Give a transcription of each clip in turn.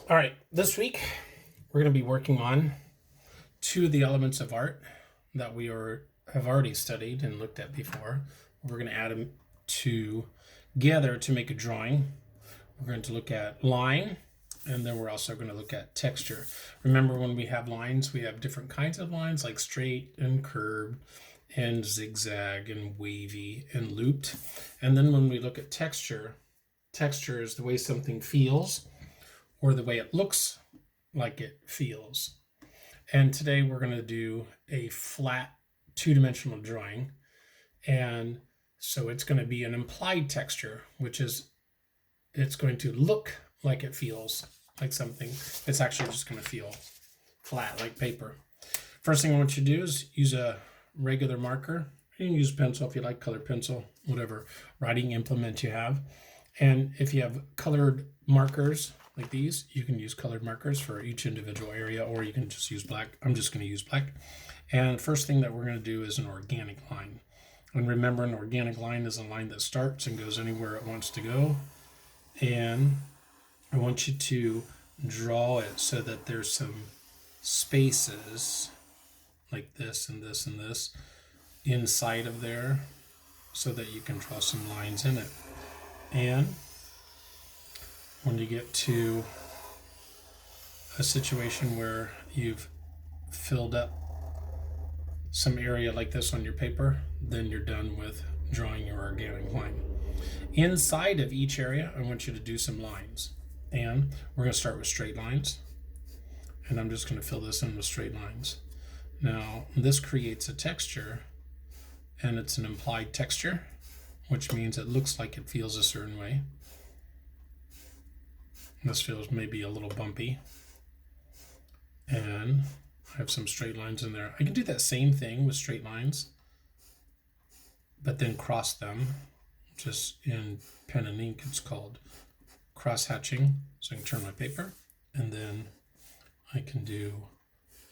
All right, this week we're going to be working on two of the elements of art that have already studied and looked at before. We're going to add them together to make a drawing. We're going to look at line, and then we're also going to look at texture. Remember, when we have lines, we have different kinds of lines, like straight and curved and zigzag and wavy and looped. And then when we look at texture is the way something feels or the way it looks like it feels. And today we're going to do a flat two-dimensional drawing. And so it's going to be an implied texture, which is it's going to look like it feels like something. It's actually just going to feel flat like paper. First thing I want you to do is use a regular marker. You can use pencil if you like, colored pencil, whatever writing implement you have. And if you have colored markers like these, you can use colored markers for each individual area, or you can just use black. I'm just going to use black. And first thing that we're going to do is an organic line. And remember, an organic line is a line that starts and goes anywhere it wants to go. And I want you to draw it so that there's some spaces like this and this and this inside of there so that you can draw some lines in it. And when you get to a situation where you've filled up some area like this on your paper, then you're done with drawing your organic line. Inside of each area, I want you to do some lines. And we're going to start with straight lines. And I'm just going to fill this in with straight lines. Now, this creates a texture, and it's an implied texture, which means it looks like it feels a certain way. This feels maybe a little bumpy. And I have some straight lines in there. I can do that same thing with straight lines, but then cross them. Just in pen and ink, it's called cross hatching. So I can turn my paper, and then I can do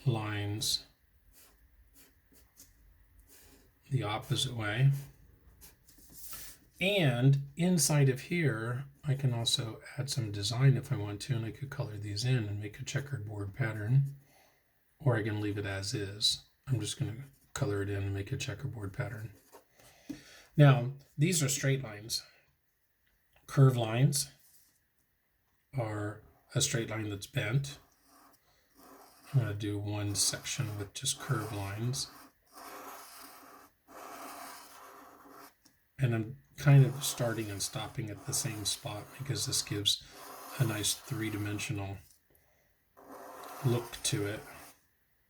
lines the opposite way. And inside of here, I can also add some design if I want to, and I could color these in and make a checkerboard pattern, or I can leave it as is. I'm just going to color it in and make a checkerboard pattern. Now, these are straight lines. Curved lines are a straight line that's bent. I'm going to do one section with just curved lines. And I'm kind of starting and stopping at the same spot because this gives a nice three-dimensional look to it.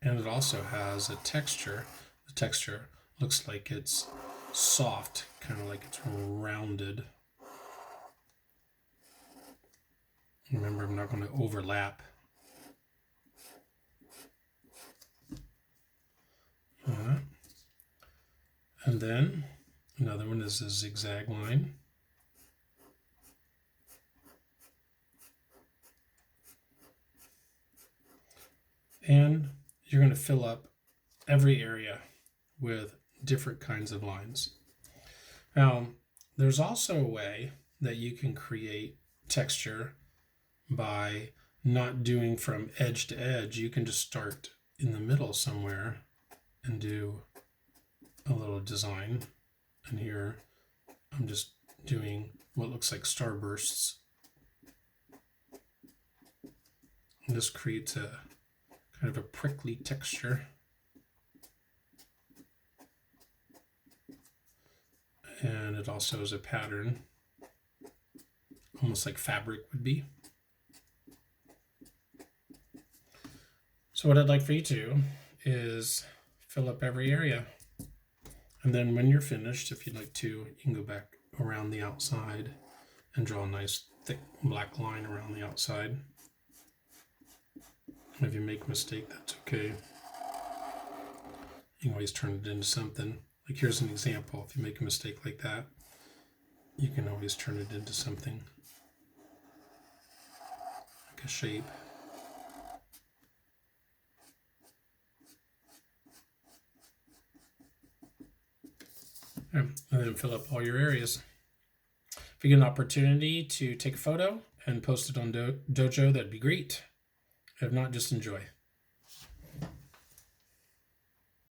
And it also has a texture. The texture looks like it's soft, kind of like it's rounded. Remember, I'm not going to overlap. And then another one is a zigzag line. And you're going to fill up every area with different kinds of lines. Now, there's also a way that you can create texture by not doing from edge to edge. You can just start in the middle somewhere and do a little design. And here I'm just doing what looks like starbursts. And this creates a kind of a prickly texture. And it also is a pattern, almost like fabric would be. So what I'd like for you to do is fill up every area. And then when you're finished, if you'd like to, you can go back around the outside and draw a nice thick black line around the outside. And if you make a mistake, that's okay. You can always turn it into something. Like here's an example. If you make a mistake like that, you can always turn it into something like a shape. And then fill up all your areas. If you get an opportunity to take a photo and post it on Dojo, that'd be great. If not, just enjoy.